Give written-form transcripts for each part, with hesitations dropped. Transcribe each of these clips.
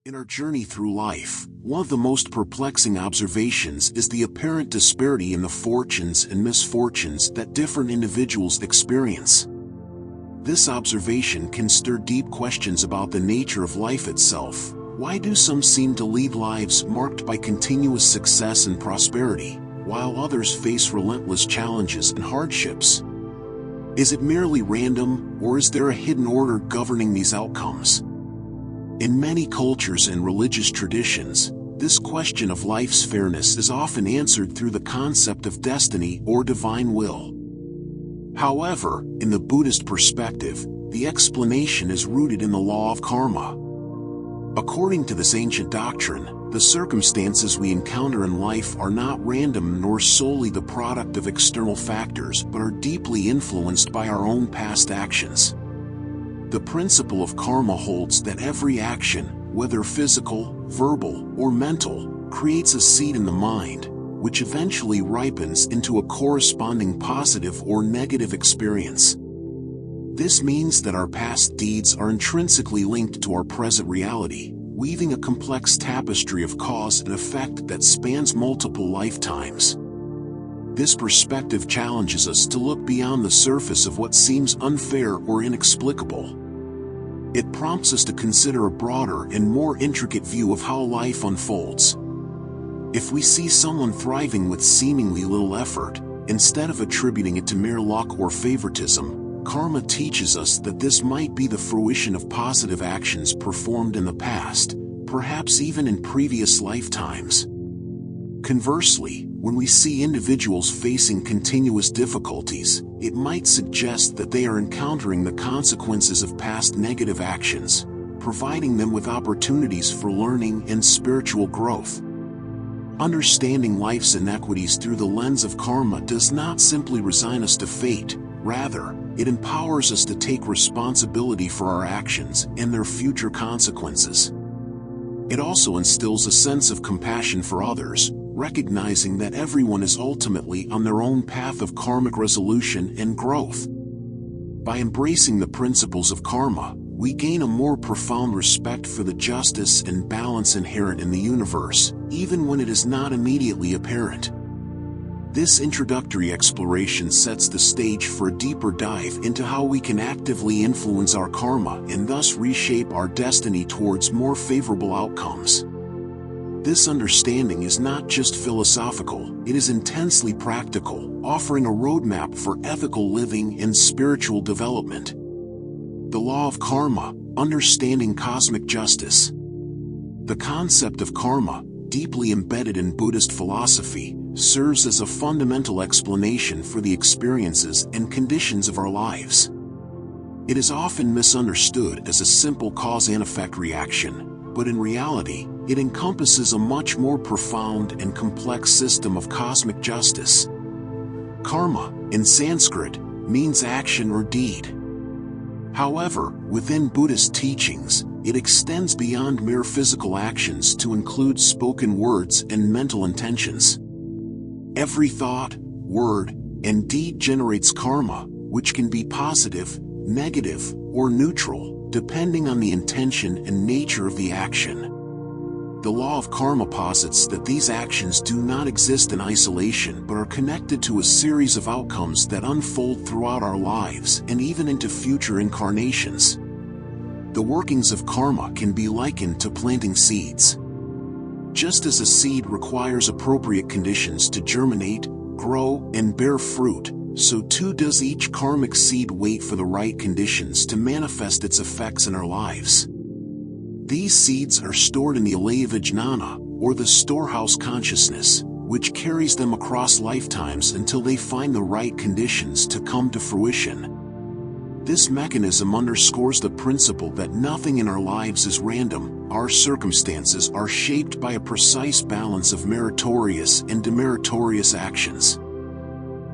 In our journey through life, one of the most perplexing observations is the apparent disparity in the fortunes and misfortunes that different individuals experience. This observation can stir deep questions about the nature of life itself. Why do some seem to lead lives marked by continuous success and prosperity, while others face relentless challenges and hardships? Is it merely random, or is there a hidden order governing these outcomes? In many cultures and religious traditions, this question of life's fairness is often answered through the concept of destiny or divine will. However, in the Buddhist perspective, the explanation is rooted in the law of karma. According to this ancient doctrine, the circumstances we encounter in life are not random nor solely the product of external factors but are deeply influenced by our own past actions. The principle of karma holds that every action, whether physical, verbal, or mental, creates a seed in the mind, which eventually ripens into a corresponding positive or negative experience. This means that our past deeds are intrinsically linked to our present reality, weaving a complex tapestry of cause and effect that spans multiple lifetimes. This perspective challenges us to look beyond the surface of what seems unfair or inexplicable. It prompts us to consider a broader and more intricate view of how life unfolds. If we see someone thriving with seemingly little effort, instead of attributing it to mere luck or favoritism, karma teaches us that this might be the fruition of positive actions performed in the past, perhaps even in previous lifetimes. Conversely, when we see individuals facing continuous difficulties, it might suggest that they are encountering the consequences of past negative actions, providing them with opportunities for learning and spiritual growth. Understanding life's inequities through the lens of karma does not simply resign us to fate, rather, it empowers us to take responsibility for our actions and their future consequences. It also instills a sense of compassion for others, recognizing that everyone is ultimately on their own path of karmic resolution and growth. By embracing the principles of karma, we gain a more profound respect for the justice and balance inherent in the universe, even when it is not immediately apparent. This introductory exploration sets the stage for a deeper dive into how we can actively influence our karma and thus reshape our destiny towards more favorable outcomes. This understanding is not just philosophical, it is intensely practical, offering a roadmap for ethical living and spiritual development. The law of karma, understanding cosmic justice. The concept of karma, deeply embedded in Buddhist philosophy, serves as a fundamental explanation for the experiences and conditions of our lives. It is often misunderstood as a simple cause and effect reaction, but in reality, it encompasses a much more profound and complex system of cosmic justice. Karma, in Sanskrit, means action or deed. However, within Buddhist teachings, it extends beyond mere physical actions to include spoken words and mental intentions. Every thought, word, and deed generates karma, which can be positive, negative, or neutral, depending on the intention and nature of the action. The law of karma posits that these actions do not exist in isolation but are connected to a series of outcomes that unfold throughout our lives and even into future incarnations. The workings of karma can be likened to planting seeds. Just as a seed requires appropriate conditions to germinate, grow, and bear fruit, so too does each karmic seed wait for the right conditions to manifest its effects in our lives. These seeds are stored in the alaya vijnana, or the storehouse consciousness, which carries them across lifetimes until they find the right conditions to come to fruition. This mechanism underscores the principle that nothing in our lives is random. Our circumstances are shaped by a precise balance of meritorious and demeritorious actions.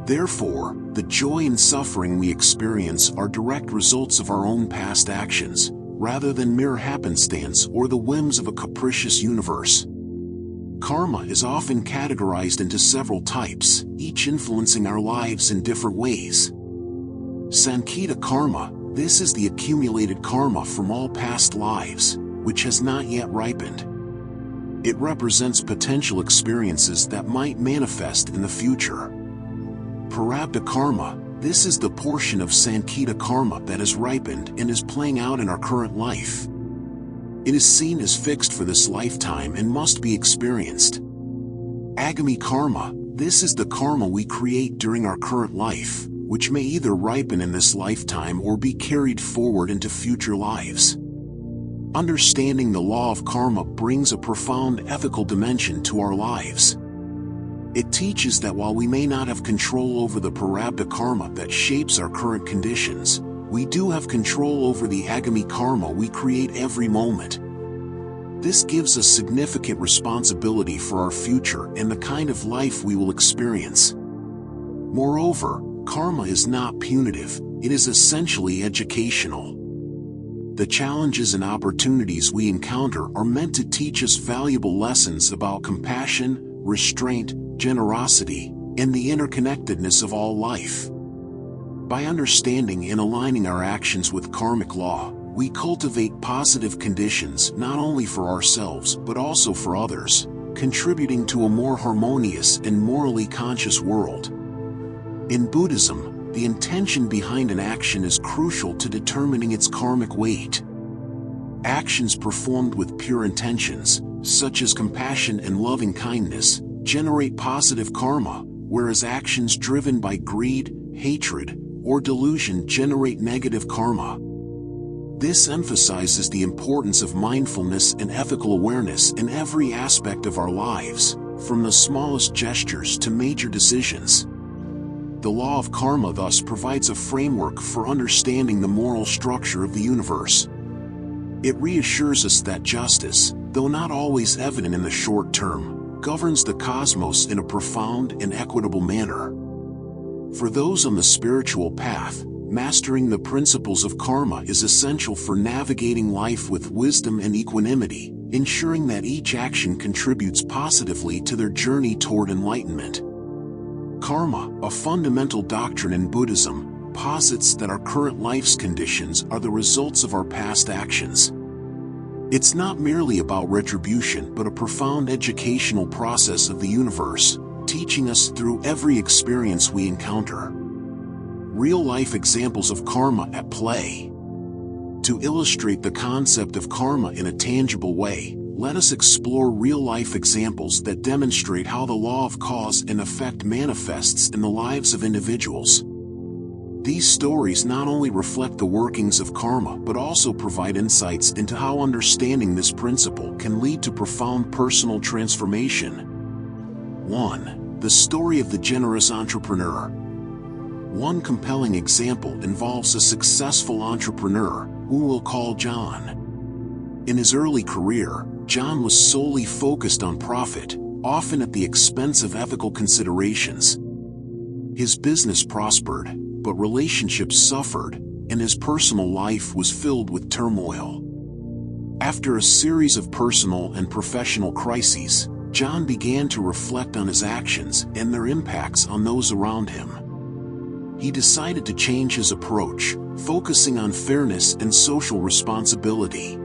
Therefore, the joy and suffering we experience are direct results of our own past actions, rather than mere happenstance or the whims of a capricious universe. Karma is often categorized into several types, each influencing our lives in different ways. Sankita karma, this is the accumulated karma from all past lives, which has not yet ripened. It represents potential experiences that might manifest in the future. Prarabdha karma, this is the portion of Sankita karma that has ripened and is playing out in our current life. It is seen as fixed for this lifetime and must be experienced. Agami karma, this is the karma we create during our current life, which may either ripen in this lifetime or be carried forward into future lives. Understanding the law of karma brings a profound ethical dimension to our lives. It teaches that while we may not have control over the prarabdha karma that shapes our current conditions, we do have control over the agami karma we create every moment. This gives us significant responsibility for our future and the kind of life we will experience. Moreover, karma is not punitive, it is essentially educational. The challenges and opportunities we encounter are meant to teach us valuable lessons about compassion, restraint, generosity, and the interconnectedness of all life. By understanding and aligning our actions with karmic law, we cultivate positive conditions not only for ourselves but also for others, contributing to a more harmonious and morally conscious world. In Buddhism, the intention behind an action is crucial to determining its karmic weight. Actions performed with pure intentions, such as compassion and loving kindness, generate positive karma, whereas actions driven by greed, hatred, or delusion generate negative karma. This emphasizes the importance of mindfulness and ethical awareness in every aspect of our lives, from the smallest gestures to major decisions. The law of karma thus provides a framework for understanding the moral structure of the universe. It reassures us that justice, though not always evident in the short term, governs the cosmos in a profound and equitable manner. For those on the spiritual path, mastering the principles of karma is essential for navigating life with wisdom and equanimity, ensuring that each action contributes positively to their journey toward enlightenment. Karma, a fundamental doctrine in Buddhism, posits that our current life's conditions are the results of our past actions. It's not merely about retribution but a profound educational process of the universe, teaching us through every experience we encounter. Real-life examples of karma at play. To illustrate the concept of karma in a tangible way, let us explore real-life examples that demonstrate how the law of cause and effect manifests in the lives of individuals. These stories not only reflect the workings of karma but also provide insights into how understanding this principle can lead to profound personal transformation. 1. The story of the generous entrepreneur. One compelling example involves a successful entrepreneur, who we'll call John. In his early career, John was solely focused on profit, often at the expense of ethical considerations. His business prospered, but relationships suffered, and his personal life was filled with turmoil. After a series of personal and professional crises, John began to reflect on his actions and their impacts on those around him. He decided to change his approach, focusing on fairness and social responsibility.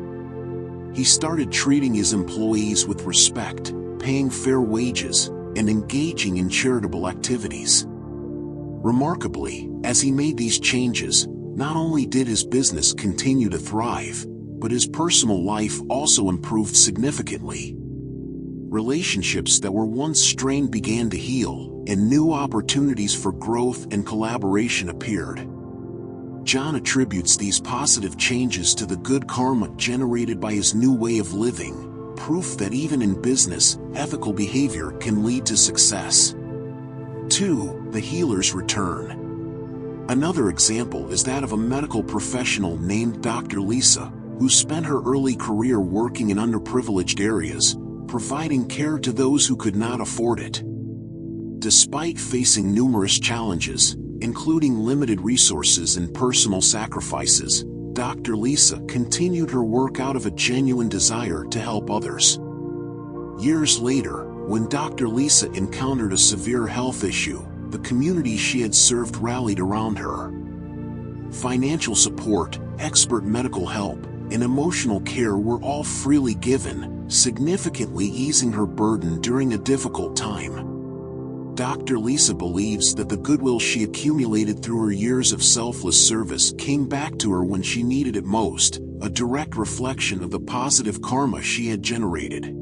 He started treating his employees with respect, paying fair wages, and engaging in charitable activities. Remarkably, as he made these changes, not only did his business continue to thrive, but his personal life also improved significantly. Relationships that were once strained began to heal, and new opportunities for growth and collaboration appeared. John attributes these positive changes to the good karma generated by his new way of living, proof that even in business, ethical behavior can lead to success. 2. The healer's return. Another example is that of a medical professional named Dr. Lisa, who spent her early career working in underprivileged areas, providing care to those who could not afford it. Despite facing numerous challenges, including limited resources and personal sacrifices, Dr. Lisa continued her work out of a genuine desire to help others. Years later, when Dr. Lisa encountered a severe health issue, the community she had served rallied around her. Financial support, expert medical help, and emotional care were all freely given, significantly easing her burden during a difficult time. Dr. Lisa believes that the goodwill she accumulated through her years of selfless service came back to her when she needed it most, a direct reflection of the positive karma she had generated.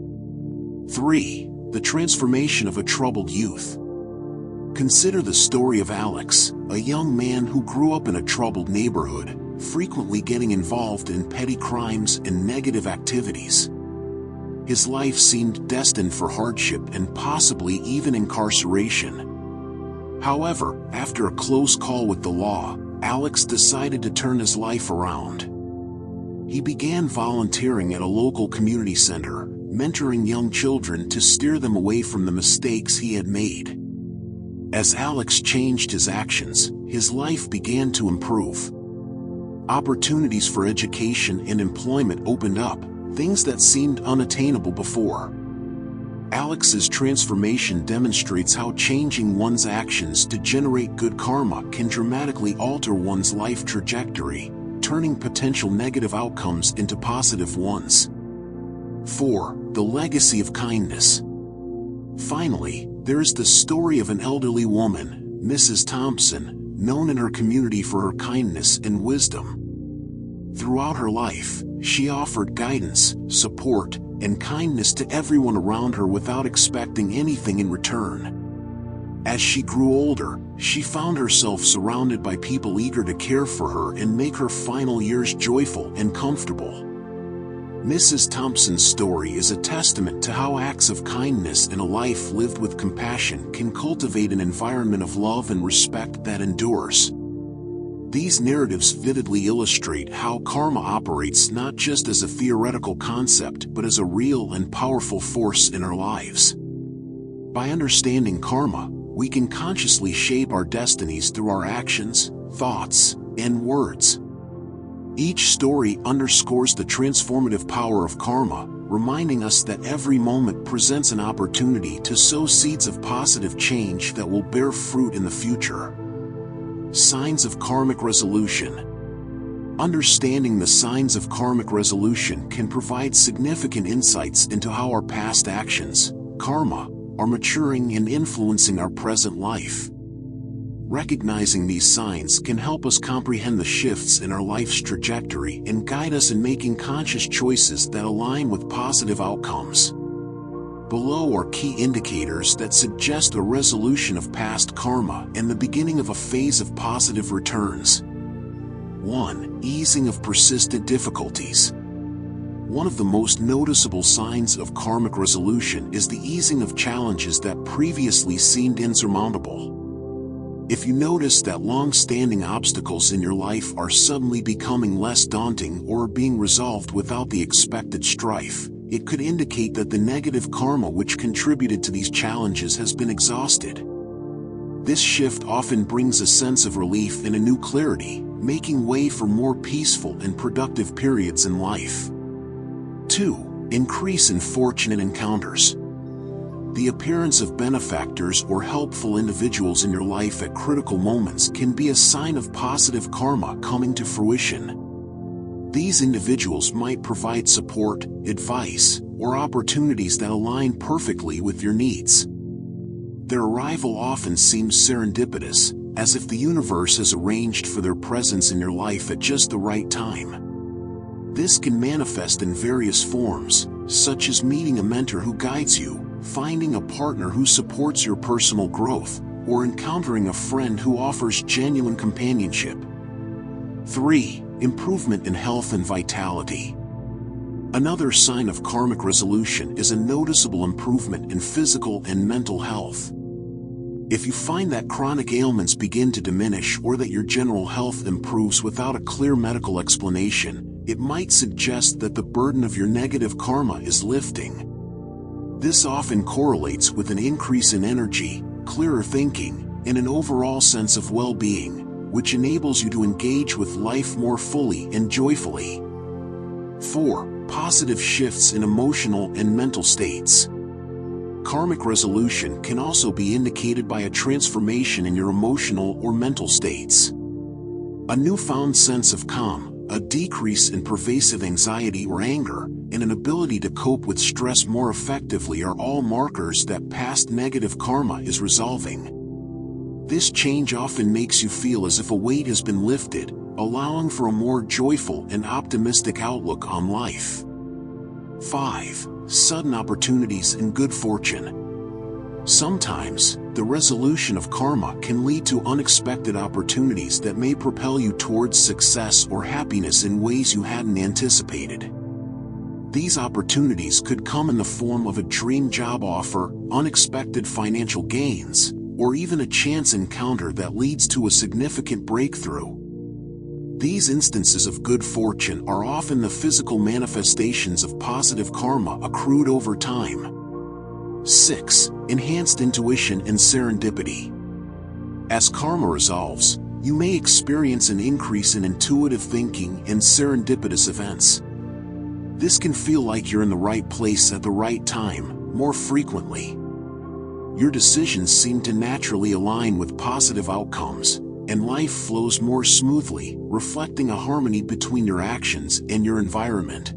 3. The transformation of a troubled youth. Consider the story of Alex, a young man who grew up in a troubled neighborhood, frequently getting involved in petty crimes and negative activities. His life seemed destined for hardship and possibly even incarceration. However, after a close call with the law, Alex decided to turn his life around. He began volunteering at a local community center, mentoring young children to steer them away from the mistakes he had made. As Alex changed his actions, his life began to improve. Opportunities for education and employment opened up, things that seemed unattainable before. Alex's transformation demonstrates how changing one's actions to generate good karma can dramatically alter one's life trajectory, turning potential negative outcomes into positive ones. 4. The legacy of kindness. Finally, there is the story of an elderly woman, Mrs. Thompson, known in her community for her kindness and wisdom. Throughout her life, she offered guidance, support, and kindness to everyone around her without expecting anything in return. As she grew older, she found herself surrounded by people eager to care for her and make her final years joyful and comfortable. Mrs. Thompson's story is a testament to how acts of kindness and a life lived with compassion can cultivate an environment of love and respect that endures. These narratives vividly illustrate how karma operates not just as a theoretical concept but as a real and powerful force in our lives. By understanding karma, we can consciously shape our destinies through our actions, thoughts, and words. Each story underscores the transformative power of karma, reminding us that every moment presents an opportunity to sow seeds of positive change that will bear fruit in the future. Signs of karmic resolution. Understanding the signs of karmic resolution can provide significant insights into how our past actions, karma, are maturing and influencing our present life. Recognizing these signs can help us comprehend the shifts in our life's trajectory and guide us in making conscious choices that align with positive outcomes. Below are key indicators that suggest a resolution of past karma and the beginning of a phase of positive returns. 1. Easing of persistent difficulties. One of the most noticeable signs of karmic resolution is the easing of challenges that previously seemed insurmountable. If you notice that long-standing obstacles in your life are suddenly becoming less daunting or being resolved without the expected strife, it could indicate that the negative karma which contributed to these challenges has been exhausted. This shift often brings a sense of relief and a new clarity, making way for more peaceful and productive periods in life. 2. Increase in fortunate encounters. The appearance of benefactors or helpful individuals in your life at critical moments can be a sign of positive karma coming to fruition. These individuals might provide support, advice, or opportunities that align perfectly with your needs. Their arrival often seems serendipitous, as if the universe has arranged for their presence in your life at just the right time. This can manifest in various forms, such as meeting a mentor who guides you, finding a partner who supports your personal growth, or encountering a friend who offers genuine companionship. 3. Improvement in health and vitality. Another sign of karmic resolution is a noticeable improvement in physical and mental health. If you find that chronic ailments begin to diminish or that your general health improves without a clear medical explanation, it might suggest that the burden of your negative karma is lifting. This often correlates with an increase in energy, clearer thinking, and an overall sense of well-being, which enables you to engage with life more fully and joyfully. 4. Positive shifts in emotional and mental states. Karmic resolution can also be indicated by a transformation in your emotional or mental states. A newfound sense of calm, a decrease in pervasive anxiety or anger, and an ability to cope with stress more effectively are all markers that past negative karma is resolving. This change often makes you feel as if a weight has been lifted, allowing for a more joyful and optimistic outlook on life. 5. Sudden opportunities and good fortune. Sometimes, the resolution of karma can lead to unexpected opportunities that may propel you towards success or happiness in ways you hadn't anticipated. These opportunities could come in the form of a dream job offer, unexpected financial gains, or even a chance encounter that leads to a significant breakthrough. These instances of good fortune are often the physical manifestations of positive karma accrued over time. 6. Enhanced intuition and serendipity. As karma resolves, you may experience an increase in intuitive thinking and serendipitous events. This can feel like you're in the right place at the right time, more frequently. Your decisions seem to naturally align with positive outcomes, and life flows more smoothly, reflecting a harmony between your actions and your environment.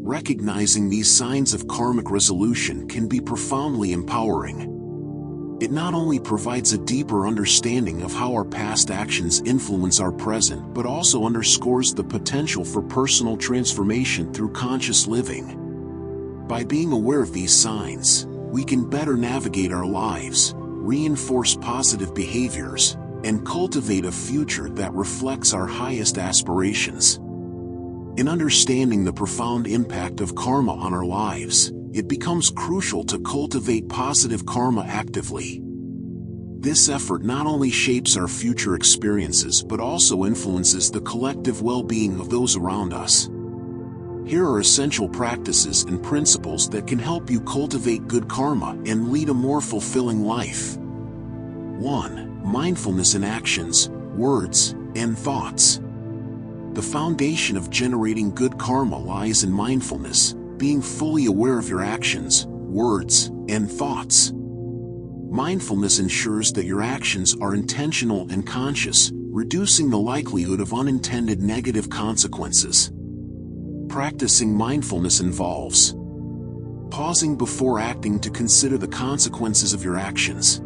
Recognizing these signs of karmic resolution can be profoundly empowering. It not only provides a deeper understanding of how our past actions influence our present, but also underscores the potential for personal transformation through conscious living. By being aware of these signs, we can better navigate our lives, reinforce positive behaviors, and cultivate a future that reflects our highest aspirations. In understanding the profound impact of karma on our lives, it becomes crucial to cultivate positive karma actively. This effort not only shapes our future experiences but also influences the collective well-being of those around us. Here are essential practices and principles that can help you cultivate good karma and lead a more fulfilling life. 1. Mindfulness in actions, words, and thoughts. The foundation of generating good karma lies in mindfulness, being fully aware of your actions, words, and thoughts. Mindfulness ensures that your actions are intentional and conscious, reducing the likelihood of unintended negative consequences. Practicing mindfulness involves pausing before acting to consider the consequences of your actions,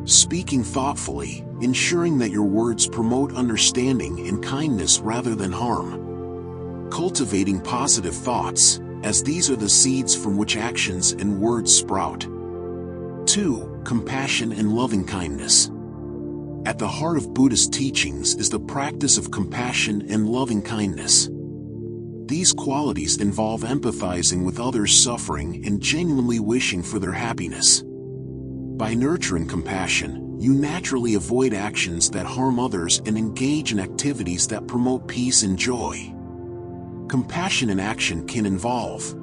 speaking thoughtfully, ensuring that your words promote understanding and kindness rather than harm, cultivating positive thoughts, as these are the seeds from which actions and words sprout. 2. Compassion and loving-kindness. At the heart of Buddhist teachings is the practice of compassion and loving-kindness. These qualities involve empathizing with others' suffering and genuinely wishing for their happiness. By nurturing compassion, you naturally avoid actions that harm others and engage in activities that promote peace and joy. Compassion in action can involve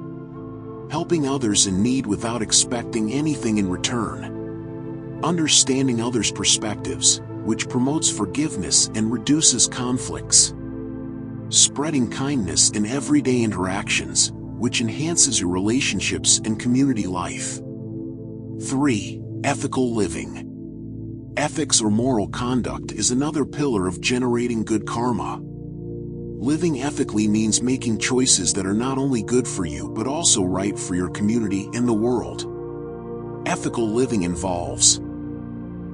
helping others in need without expecting anything in return, understanding others' perspectives, which promotes forgiveness and reduces conflicts, spreading kindness in everyday interactions, which enhances your relationships and community life. 3. Ethical living. Ethics or moral conduct is another pillar of generating good karma. Living ethically means making choices that are not only good for you but also right for your community and the world. Ethical living involves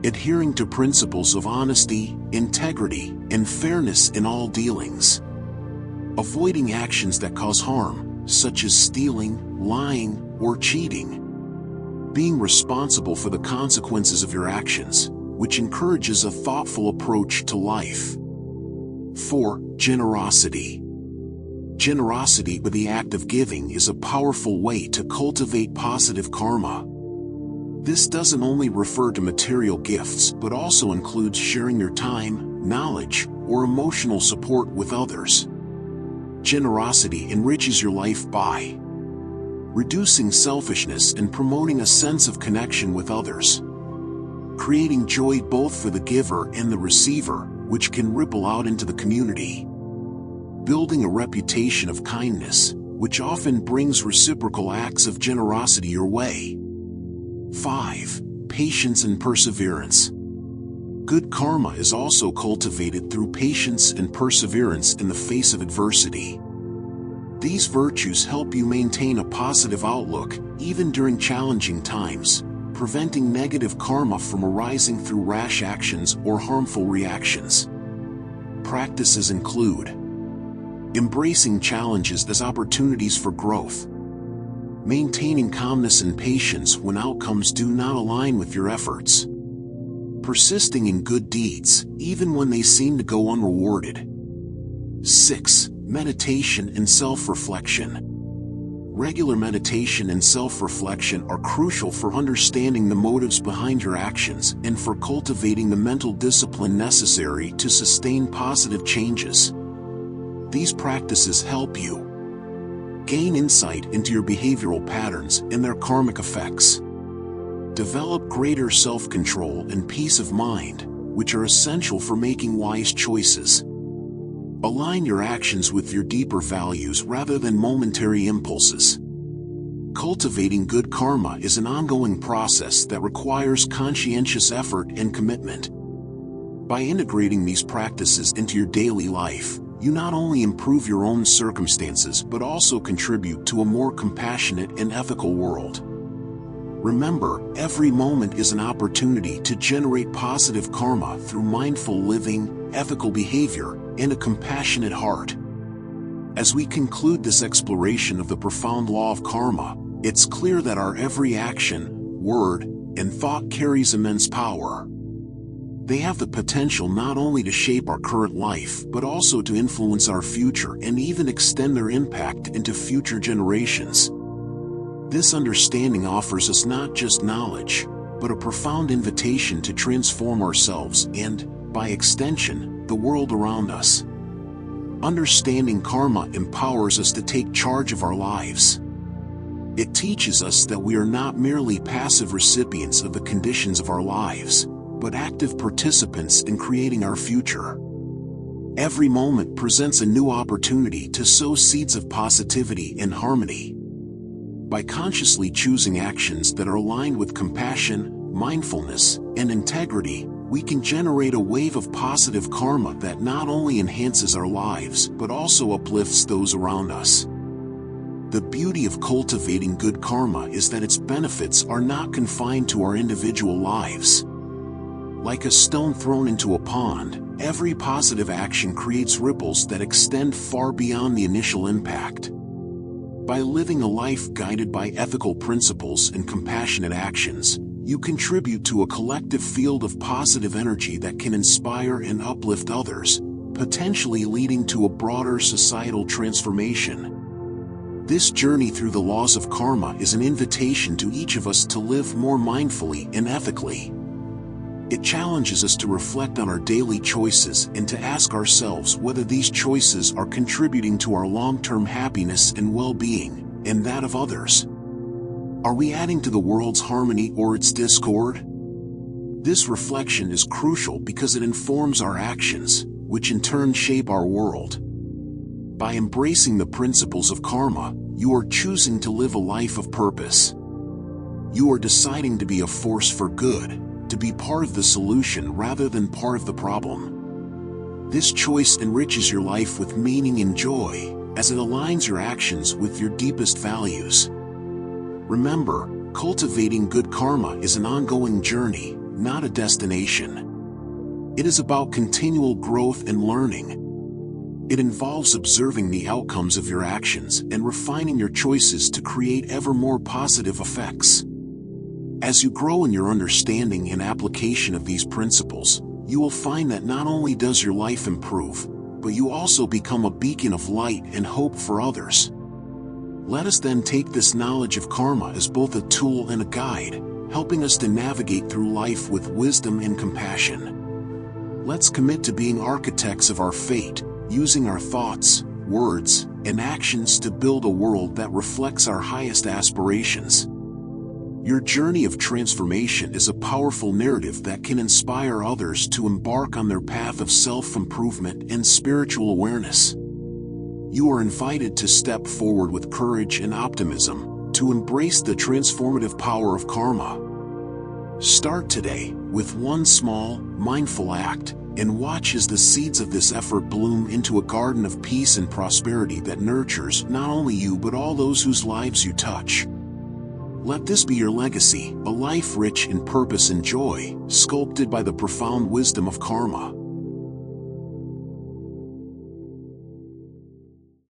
adhering to principles of honesty, integrity, and fairness in all dealings, avoiding actions that cause harm, such as stealing, lying, or cheating, being responsible for the consequences of your actions, which encourages a thoughtful approach to life. 4. Generosity. Generosity with the act of giving is a powerful way to cultivate positive karma. This doesn't only refer to material gifts but also includes sharing your time, knowledge, or emotional support with others. Generosity enriches your life by reducing selfishness and promoting a sense of connection with others, creating joy both for the giver and the receiver, which can ripple out into the community, building a reputation of kindness, which often brings reciprocal acts of generosity your way. 5. Patience and perseverance. Good karma is also cultivated through patience and perseverance in the face of adversity. These virtues help you maintain a positive outlook, even during challenging times, preventing negative karma from arising through rash actions or harmful reactions. Practices include embracing challenges as opportunities for growth, maintaining calmness and patience when outcomes do not align with your efforts, persisting in good deeds, even when they seem to go unrewarded. 6. Meditation and self-reflection. Regular meditation and self-reflection are crucial for understanding the motives behind your actions and for cultivating the mental discipline necessary to sustain positive changes. These practices help you gain insight into your behavioral patterns and their karmic effects, develop greater self-control and peace of mind, which are essential for making wise choices. Align your actions with your deeper values rather than momentary impulses. Cultivating good karma is an ongoing process that requires conscientious effort and commitment. By integrating these practices into your daily life, you not only improve your own circumstances but also contribute to a more compassionate and ethical world. Remember, every moment is an opportunity to generate positive karma through mindful living, ethical behavior, and a compassionate heart. As we conclude this exploration of the profound law of karma, it's clear that our every action, word, and thought carries immense power. They have the potential not only to shape our current life but also to influence our future and even extend their impact into future generations. This understanding offers us not just knowledge, but a profound invitation to transform ourselves and, by extension, the world around us. Understanding karma empowers us to take charge of our lives. It teaches us that we are not merely passive recipients of the conditions of our lives, but active participants in creating our future. Every moment presents a new opportunity to sow seeds of positivity and harmony. By consciously choosing actions that are aligned with compassion, mindfulness, and integrity, we can generate a wave of positive karma that not only enhances our lives but also uplifts those around us. The beauty of cultivating good karma is that its benefits are not confined to our individual lives. Like a stone thrown into a pond, every positive action creates ripples that extend far beyond the initial impact. By living a life guided by ethical principles and compassionate actions, you contribute to a collective field of positive energy that can inspire and uplift others, potentially leading to a broader societal transformation. This journey through the laws of karma is an invitation to each of us to live more mindfully and ethically. It challenges us to reflect on our daily choices and to ask ourselves whether these choices are contributing to our long-term happiness and well-being, and that of others. Are we adding to the world's harmony or its discord? This reflection is crucial because it informs our actions, which in turn shape our world. By embracing the principles of karma, you are choosing to live a life of purpose. You are deciding to be a force for good, to be part of the solution rather than part of the problem. This choice enriches your life with meaning and joy, as it aligns your actions with your deepest values. Remember, cultivating good karma is an ongoing journey, not a destination. It is about continual growth and learning. It involves observing the outcomes of your actions and refining your choices to create ever more positive effects. As you grow in your understanding and application of these principles, you will find that not only does your life improve, but you also become a beacon of light and hope for others. Let us then take this knowledge of karma as both a tool and a guide, helping us to navigate through life with wisdom and compassion. Let's commit to being architects of our fate, using our thoughts, words, and actions to build a world that reflects our highest aspirations. Your journey of transformation is a powerful narrative that can inspire others to embark on their path of self-improvement and spiritual awareness. You are invited to step forward with courage and optimism, to embrace the transformative power of karma. Start today with one small, mindful act, and watch as the seeds of this effort bloom into a garden of peace and prosperity that nurtures not only you but all those whose lives you touch. Let this be your legacy, a life rich in purpose and joy, sculpted by the profound wisdom of karma.